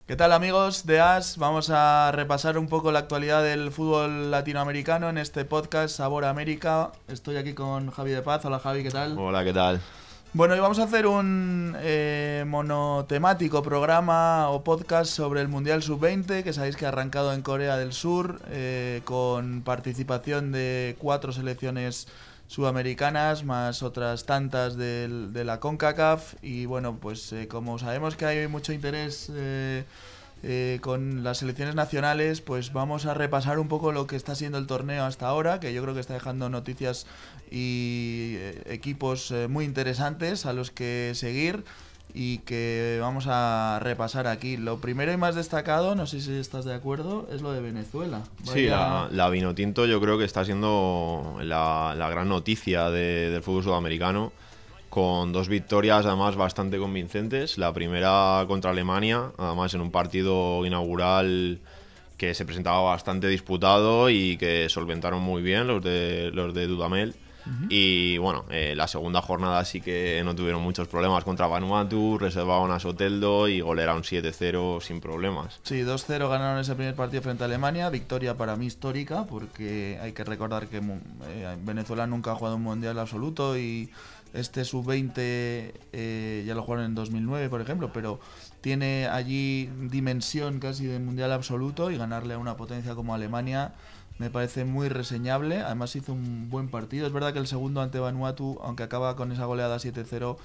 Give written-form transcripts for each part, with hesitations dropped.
¿Qué tal amigos de AS? Vamos a repasar un poco la actualidad del fútbol latinoamericano en este podcast Sabor América. Estoy aquí con Javi de Paz. Hola Javi, ¿qué tal? Hola, ¿qué tal? Bueno, hoy vamos a hacer un monotemático programa o podcast sobre el Mundial Sub-20, que sabéis que ha arrancado en Corea del Sur, con participación de 4 selecciones sudamericanas, más otras tantas de la CONCACAF. Y bueno, pues como sabemos que hay mucho interés con las selecciones nacionales, pues vamos a repasar un poco lo que está siendo el torneo hasta ahora, que yo creo que está dejando noticias y equipos muy interesantes a los que seguir y que vamos a repasar aquí. Lo primero y más destacado, no sé si estás de acuerdo, es lo de Venezuela. Sí, la Vinotinto yo creo que está siendo la gran noticia del fútbol sudamericano, con 2 victorias además bastante convincentes. La primera contra Alemania, además en un partido inaugural que se presentaba bastante disputado y que solventaron muy bien los de Dudamel. Y bueno, la segunda jornada sí que no tuvieron muchos problemas contra Vanuatu, reservaron a Soteldo y golearon 7-0 sin problemas. Sí, 2-0 ganaron ese primer partido frente a Alemania, victoria para mí histórica, porque hay que recordar que Venezuela nunca ha jugado un mundial absoluto y este sub-20 ya lo jugaron en 2009, por ejemplo, pero tiene allí dimensión casi de mundial absoluto y ganarle a una potencia como Alemania me parece muy reseñable. Además hizo un buen partido. Es verdad que el segundo ante Vanuatu, aunque acaba con esa goleada 7-0,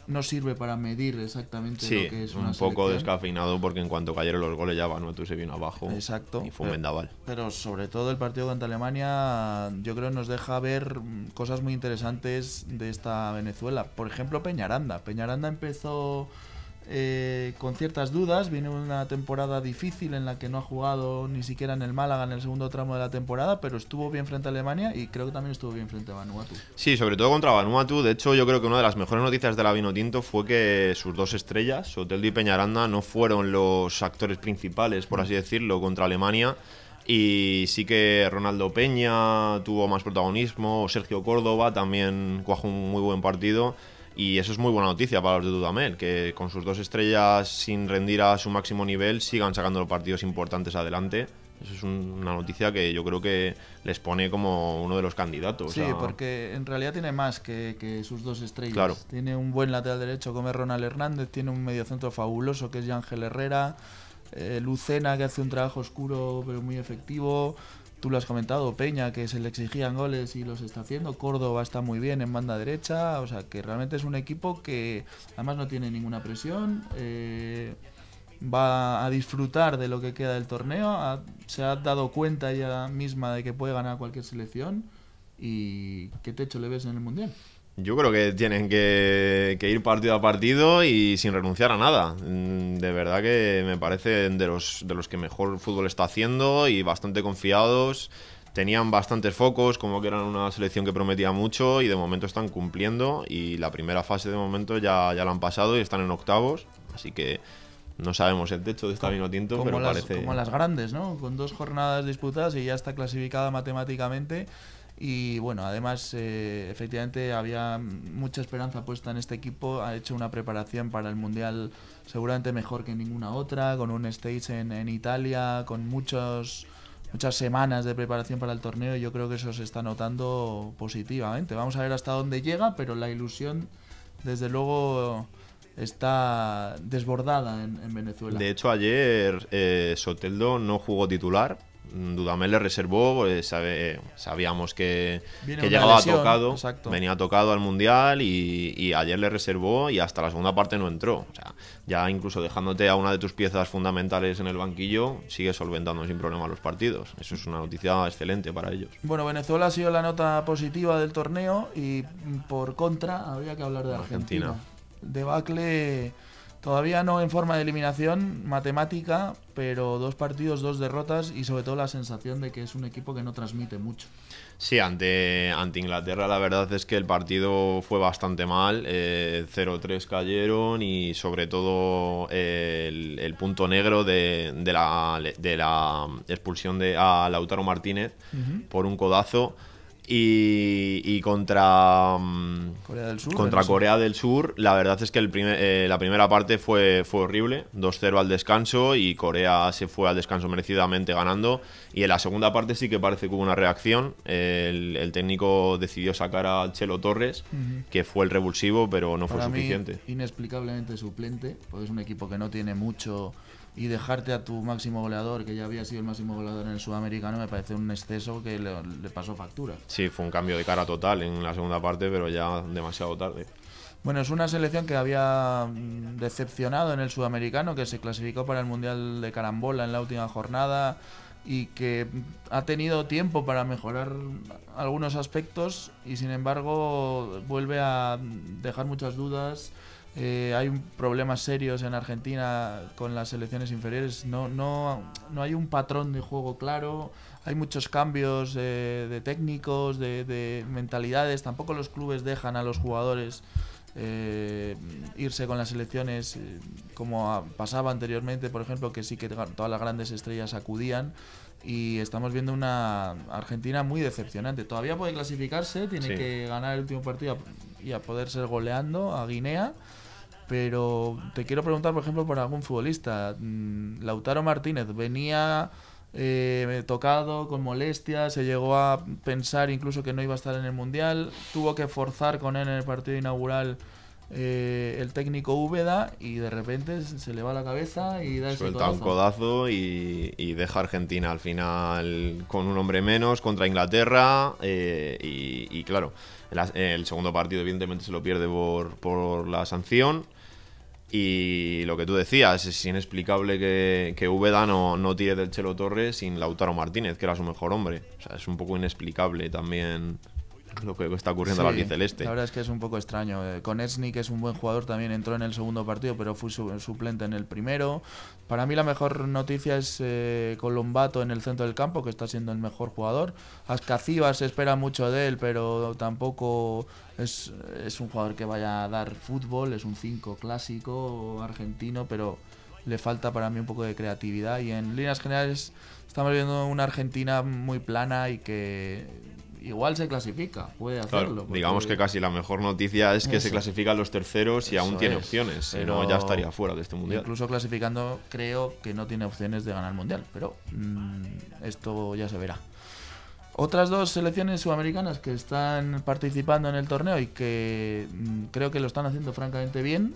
no sirve para medir exactamente Sí, lo que es una un poco selección. descafeinado porque en cuanto cayeron los goles ya Vanuatu se vino abajo. Exacto. Y fue un vendaval. Pero sobre todo el partido contra Alemania yo creo nos deja ver cosas muy interesantes de esta Venezuela. Por ejemplo, Peñaranda. Peñaranda empezó con ciertas dudas. Viene una temporada difícil en la que no ha jugado ni siquiera en el Málaga en el segundo tramo de la temporada, pero estuvo bien frente a Alemania y creo que también estuvo bien frente a Vanuatu. Sí, sobre todo contra Vanuatu. De hecho, yo creo que una de las mejores noticias de la Vinotinto fue que sus 2 estrellas, Soteldo y Peñaranda, no fueron los actores principales, por así decirlo, contra Alemania. Y sí que Ronaldo Peña tuvo más protagonismo, Sergio Córdoba también cuajó un muy buen partido. Y eso es muy buena noticia para los de Dudamel, que con sus 2 estrellas sin rendir a su máximo nivel sigan sacando los partidos importantes adelante. Eso es una noticia que yo creo que les pone como uno de los candidatos. Sí, porque en realidad tiene más que sus 2 estrellas. Claro. Tiene un buen lateral derecho como es Ronald Hernández, tiene un mediocentro fabuloso que es Ángel Herrera, Lucena que hace un trabajo oscuro pero muy efectivo. Tú lo has comentado, Peña, que se le exigían goles y los está haciendo. Córdoba está muy bien en banda derecha. O sea, que realmente es un equipo que además no tiene ninguna presión. Va a disfrutar de lo que queda del torneo. Se ha dado cuenta ella misma de que puede ganar cualquier selección. ¿Y qué techo le ves en el Mundial? Yo creo que tienen que ir partido a partido y sin renunciar a nada. De verdad que me parece de los que mejor fútbol está haciendo y bastante confiados. Tenían bastantes focos, como que eran una selección que prometía mucho y de momento están cumpliendo. Y la primera fase de momento ya la han pasado y están en octavos. Así que no sabemos el techo de esta Vinotinto, pero parece... Como las grandes, ¿no? Con 2 jornadas disputadas y ya está clasificada matemáticamente. Y bueno, además, efectivamente, había mucha esperanza puesta en este equipo. Ha hecho una preparación para el Mundial seguramente mejor que ninguna otra, con un stage en Italia, con muchas semanas de preparación para el torneo. Y yo creo que eso se está notando positivamente. Vamos a ver hasta dónde llega, pero la ilusión, desde luego, está desbordada en Venezuela. De hecho, ayer Soteldo no jugó titular. Dudamel le reservó, sabíamos que llegaba lesión, tocado, exacto. venía tocado al Mundial y ayer le reservó y hasta la segunda parte no entró. O sea, ya incluso dejándote a una de tus piezas fundamentales en el banquillo, sigue solventando sin problema los partidos. Eso es una noticia excelente para ellos. Bueno, Venezuela ha sido la nota positiva del torneo y por contra habría que hablar de Argentina. Debacle todavía no en forma de eliminación matemática, pero 2 partidos, 2 derrotas y sobre todo la sensación de que es un equipo que no transmite mucho. Sí, ante Inglaterra la verdad es que el partido fue bastante mal, 0-3 cayeron y sobre todo el punto negro de la expulsión a Lautaro Martínez por un codazo. Y contra Corea Corea del Sur, la verdad es que la primera parte fue horrible, 2-0 al descanso y Corea se fue al descanso merecidamente ganando. Y en la segunda parte sí que parece que hubo una reacción. El técnico decidió sacar a Chelo Torres, que fue el revulsivo, pero no fue suficiente. Mí, inexplicablemente suplente, pues es un equipo que no tiene mucho, y dejarte a tu máximo goleador, que ya había sido el máximo goleador en el Sudamericano, me parece un exceso que le pasó factura. Sí, fue un cambio de cara total en la segunda parte, pero ya demasiado tarde. Bueno, es una selección que había decepcionado en el Sudamericano, que se clasificó para el Mundial de Carambola en la última jornada y que ha tenido tiempo para mejorar algunos aspectos y sin embargo vuelve a dejar muchas dudas. Hay problemas serios en Argentina con las selecciones inferiores. No hay un patrón de juego claro. Hay muchos cambios de técnicos, de mentalidades. Tampoco los clubes dejan a los jugadores irse con las selecciones como pasaba anteriormente, por ejemplo, que sí que todas las grandes estrellas acudían. Y estamos viendo una Argentina muy decepcionante. Todavía puede clasificarse, tiene que ganar el último partido y a poder ser goleando a Guinea. Pero te quiero preguntar, por ejemplo, por algún futbolista. Lautaro Martínez venía tocado, con molestias, se llegó a pensar incluso que no iba a estar en el Mundial. Tuvo que forzar con él en el partido inaugural el técnico Úbeda y de repente se le va la cabeza y da ese codazo. Suelta un codazo y deja a Argentina al final con un hombre menos contra Inglaterra y claro, el segundo partido evidentemente se lo pierde por la sanción. Y lo que tú decías, es inexplicable que Úbeda no tire del Chelo Torres sin Lautaro Martínez, que era su mejor hombre. O sea, es un poco inexplicable también lo que está ocurriendo al albiceleste. La verdad es que es un poco extraño. Konechny, que es un buen jugador, también entró en el segundo partido, pero fue suplente en el primero. Para mí la mejor noticia es Colombato en el centro del campo, que está siendo el mejor jugador. Ascacíbar se espera mucho de él, pero tampoco es un jugador que vaya a dar fútbol. Es un 5 clásico argentino, pero le falta para mí un poco de creatividad. Y en líneas generales estamos viendo una Argentina muy plana y que igual se clasifica, puede hacerlo. Claro, digamos que casi la mejor noticia es que se clasifican los terceros y aún tiene opciones, si no ya estaría fuera de este Mundial. Incluso clasificando creo que no tiene opciones de ganar el Mundial, pero esto ya se verá. Otras dos selecciones sudamericanas que están participando en el torneo y que creo que lo están haciendo francamente bien,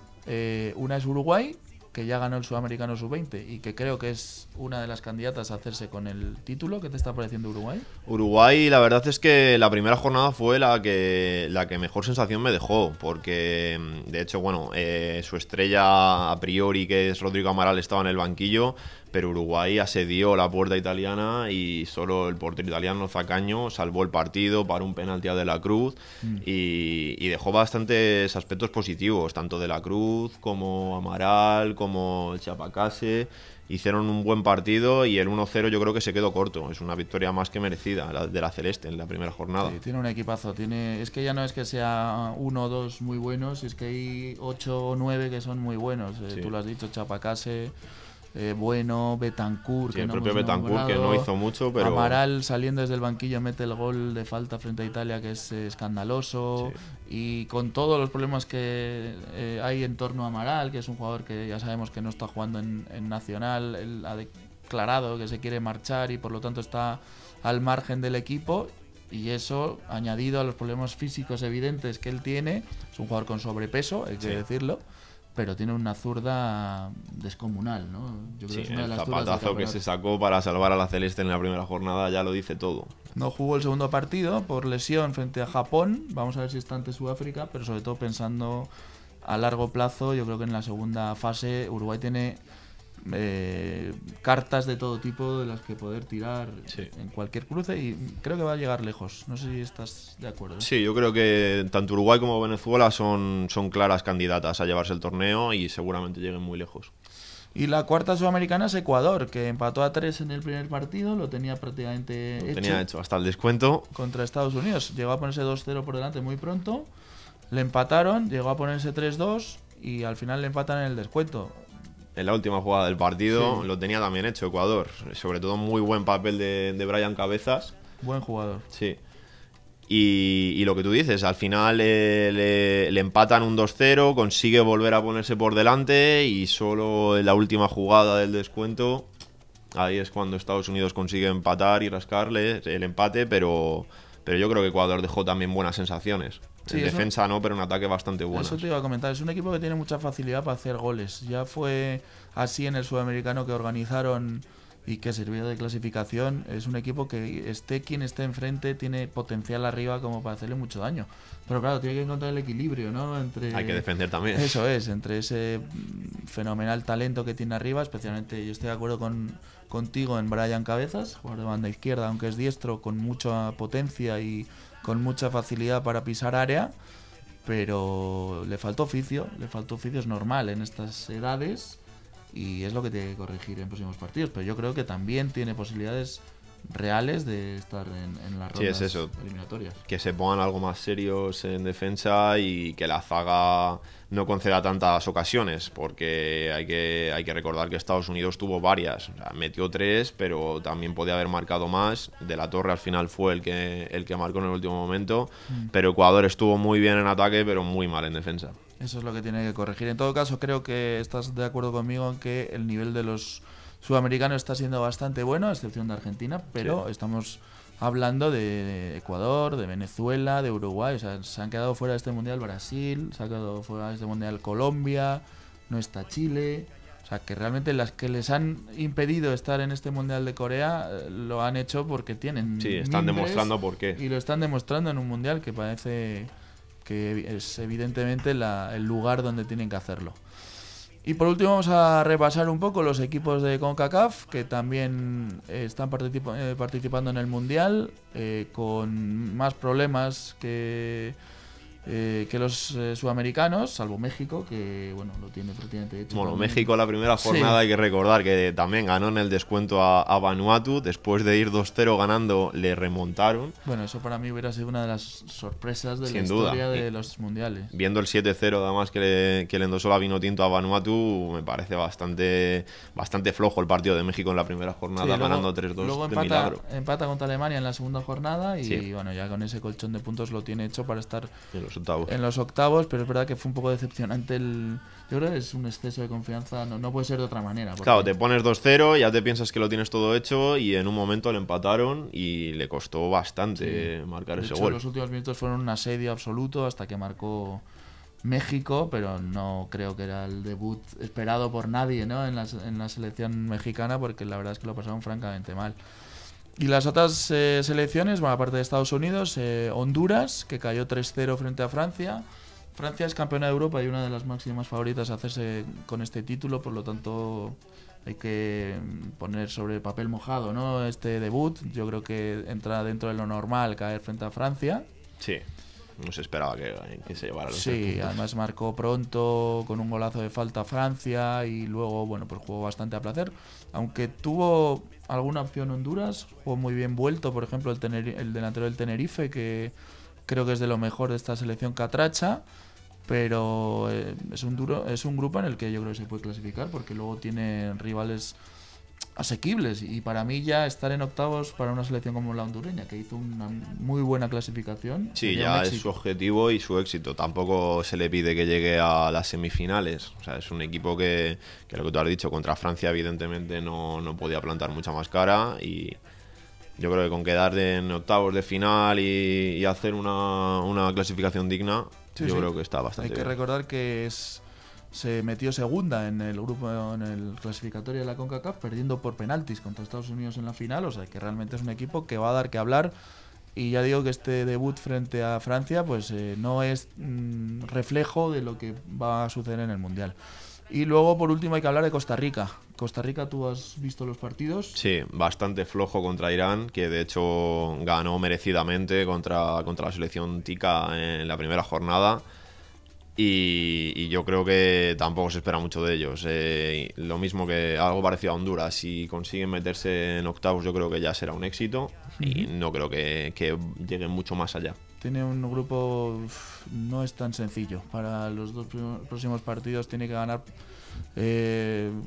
una es Uruguay, que ya ganó el Sudamericano Sub-20 y que creo que es una de las candidatas a hacerse con el título. ¿Qué te está pareciendo Uruguay? Uruguay, la verdad es que la primera jornada fue la que mejor sensación me dejó, porque de hecho, bueno, su estrella a priori, que es Rodrigo Amaral, estaba en el banquillo, pero Uruguay asedió la puerta italiana y solo el portero italiano Zacaño salvó el partido para un penalti a De la Cruz y dejó bastantes aspectos positivos, tanto De la Cruz como Amaral, como el Chapacase. Hicieron un buen partido y el 1-0 yo creo que se quedó corto. Es una victoria más que merecida de la Celeste en la primera jornada. Sí, tiene un equipazo. Es que ya no es que sea 1 o 2 muy buenos, es que hay 8 o 9 que son muy buenos. Sí. Tú lo has dicho, Chapacase, Bueno, Betancur, sí, el propio Betancur, que no hizo mucho, pero Amaral saliendo desde el banquillo mete el gol de falta frente a Italia, que es escandaloso. Sí. Y con todos los problemas que hay en torno a Amaral, que es un jugador que ya sabemos que no está jugando en Nacional, él ha declarado que se quiere marchar y por lo tanto está al margen del equipo. Y eso, añadido a los problemas físicos evidentes que él tiene, es un jugador con sobrepeso, hay que decirlo, pero tiene una zurda descomunal, ¿no? Yo creo que es una de las zapatazo que se sacó para salvar a la Celeste en la primera jornada ya lo dice todo. No jugó el segundo partido por lesión frente a Japón. Vamos a ver si está ante Sudáfrica, pero sobre todo pensando a largo plazo, yo creo que en la segunda fase Uruguay tiene cartas de todo tipo de las que poder tirar en cualquier cruce y creo que va a llegar lejos. No sé si estás de acuerdo. Sí, yo creo que tanto Uruguay como Venezuela son claras candidatas a llevarse el torneo y seguramente lleguen muy lejos. Y la cuarta sudamericana es Ecuador, que empató a 3 en el primer partido, lo tenía prácticamente hecho hasta el descuento. Contra Estados Unidos. Llegó a ponerse 2-0 por delante muy pronto, le empataron, llegó a ponerse 3-2 y al final le empatan en el descuento. En la última jugada del partido lo tenía también hecho Ecuador. Sobre todo muy buen papel de Brian Cabezas. Buen jugador. Sí. Y lo que tú dices, al final le empatan un 2-0, consigue volver a ponerse por delante y solo en la última jugada del descuento, ahí es cuando Estados Unidos consigue empatar y rascarle el empate, pero yo creo que Ecuador dejó también buenas sensaciones. Sí, En defensa no, pero en ataque bastante bueno. Eso te iba a comentar, es un equipo que tiene mucha facilidad para hacer goles. Ya fue así en el sudamericano que organizaron y que sirvió de clasificación. Es un equipo que esté quien esté enfrente tiene potencial arriba como para hacerle mucho daño. Pero claro, tiene que encontrar el equilibrio, ¿no? Hay que defender también. Eso es, entre ese fenomenal talento que tiene arriba, especialmente yo estoy de acuerdo contigo en Brian Cabezas, jugador de banda izquierda, aunque es diestro, con mucha potencia y con mucha facilidad para pisar área, pero le falta oficio, es normal en estas edades y es lo que tiene que corregir en próximos partidos, pero yo creo que también tiene posibilidades reales de estar en las rondas eliminatorias. Que se pongan algo más serios en defensa y que la zaga no conceda tantas ocasiones, porque hay que recordar que Estados Unidos tuvo varias, o sea, metió 3, pero también podía haber marcado más. De la Torre al final fue el que marcó en el último momento, pero Ecuador estuvo muy bien en ataque, pero muy mal en defensa. Eso es lo que tiene que corregir. En todo caso, creo que estás de acuerdo conmigo en que el nivel de los sudamericanos está siendo bastante bueno, a excepción de Argentina, pero estamos hablando de Ecuador, de Venezuela, de Uruguay. O sea, se han quedado fuera de este mundial Brasil, se ha quedado fuera de este mundial Colombia, no está Chile. O sea, que realmente las que les han impedido estar en este mundial de Corea lo han hecho porque tienen. Sí, están demostrando por qué. Y lo están demostrando en un mundial que parece que es evidentemente el lugar donde tienen que hacerlo. Y por último vamos a repasar un poco los equipos de CONCACAF que también están participando en el Mundial con más problemas que los sudamericanos, salvo México, que bueno, lo tiene prácticamente hecho. Bueno, México la primera jornada hay que recordar que también ganó en el descuento a Vanuatu. Después de ir 2-0 ganando, le remontaron. Bueno, eso para mí hubiera sido una de las sorpresas de Sin la duda. historia de los mundiales. Viendo el 7-0 además que le endosó la Vinotinto a Vanuatu, me parece bastante flojo el partido de México en la primera jornada, luego, ganando 3-2 luego de milagro. empata contra Alemania en la segunda jornada y bueno, ya con ese colchón de puntos lo tiene hecho para estar en los octavos, pero es verdad que fue un poco decepcionante yo creo que es un exceso de confianza, no puede ser de otra manera. Porque... Claro, te pones 2-0, ya te piensas que lo tienes todo hecho y en un momento le empataron y le costó bastante marcar ese gol. Los últimos minutos fueron un asedio absoluto hasta que marcó México, pero no creo que era el debut esperado por nadie, ¿no? en la selección mexicana, porque la verdad es que lo pasaron francamente mal. Y las otras selecciones, bueno, aparte de Estados Unidos, Honduras, que cayó 3-0 frente a Francia. Francia es campeona de Europa y una de las máximas favoritas a hacerse con este título, por lo tanto hay que poner sobre papel mojado, ¿no? Este debut. Yo creo que entra dentro de lo normal caer frente a Francia. Sí, no se esperaba que se llevara los 3 Sí, puntos. además marcó pronto con un golazo de falta Francia y luego, bueno, pues jugó bastante a placer. Aunque tuvo alguna opción Honduras, jugó muy bien vuelto, por ejemplo, el delantero del Tenerife, que creo que es de lo mejor de esta selección catracha, pero es un grupo en el que yo creo que se puede clasificar porque luego tiene rivales asequibles y para mí ya estar en octavos para una selección como la hondureña, que hizo una muy buena clasificación. Sí, ya es su objetivo y su éxito. Tampoco se le pide que llegue a las semifinales. O sea, es un equipo que lo que tú has dicho, contra Francia evidentemente no podía plantar mucha más cara y yo creo que con quedar en octavos de final y hacer una clasificación digna, creo que está bastante bien. Hay que recordar que se metió segunda en el grupo, en el clasificatorio de la CONCACAF, perdiendo por penaltis contra Estados Unidos en la final. O sea que realmente es un equipo que va a dar que hablar. Y ya digo que este debut frente a Francia pues no es reflejo de lo que va a suceder en el Mundial. Y luego, por último, hay que hablar de Costa Rica. Costa Rica, ¿tú has visto los partidos? Sí, bastante flojo contra Irán, que de hecho ganó merecidamente contra la selección tica en la primera jornada. Y yo creo que tampoco se espera mucho de ellos. Lo mismo que algo parecido a Honduras. Si consiguen meterse en octavos, yo creo que ya será un éxito. Y no creo que lleguen mucho más allá. tiene un grupo, no es tan sencillo. Para los dos próximos partidos tiene que ganar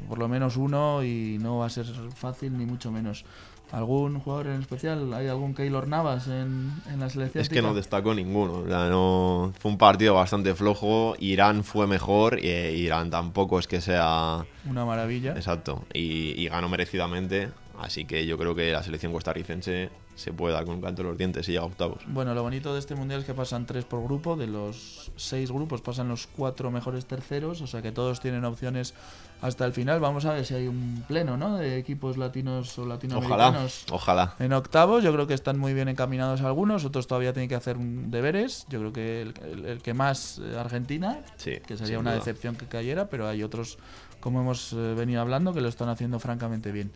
por lo menos uno y no va a ser fácil ni mucho menos. ¿Algún jugador en especial? ¿Hay algún Keylor Navas en la selección? Es que no destacó ninguno. O sea, no, fue un partido bastante flojo. Irán fue mejor y Irán tampoco es que sea una maravilla. Exacto. Y ganó merecidamente. Así que yo creo que la selección costarricense se puede dar con un canto en los dientes y llega a octavos. Bueno, lo bonito de este mundial es que pasan 3 por grupo. De los 6 grupos pasan los 4 mejores terceros. O sea que todos tienen opciones hasta el final. Vamos a ver si hay un pleno, ¿no?, de equipos latinos o latinoamericanos. Ojalá. En octavos. Yo creo que están muy bien encaminados algunos. Otros todavía tienen que hacer deberes. Yo creo que el que más, Argentina, sí, que sería una decepción que cayera. Pero hay otros, como hemos venido hablando, que lo están haciendo francamente bien.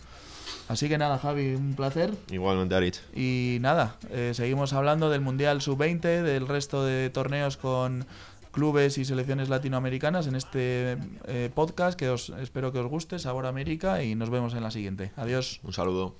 Así que nada, Javi, un placer. Igualmente, Aritz. Y nada, seguimos hablando del Mundial Sub-20, del resto de torneos con clubes y selecciones latinoamericanas en este podcast que espero que os guste, Sabor América, y nos vemos en la siguiente. Adiós. Un saludo.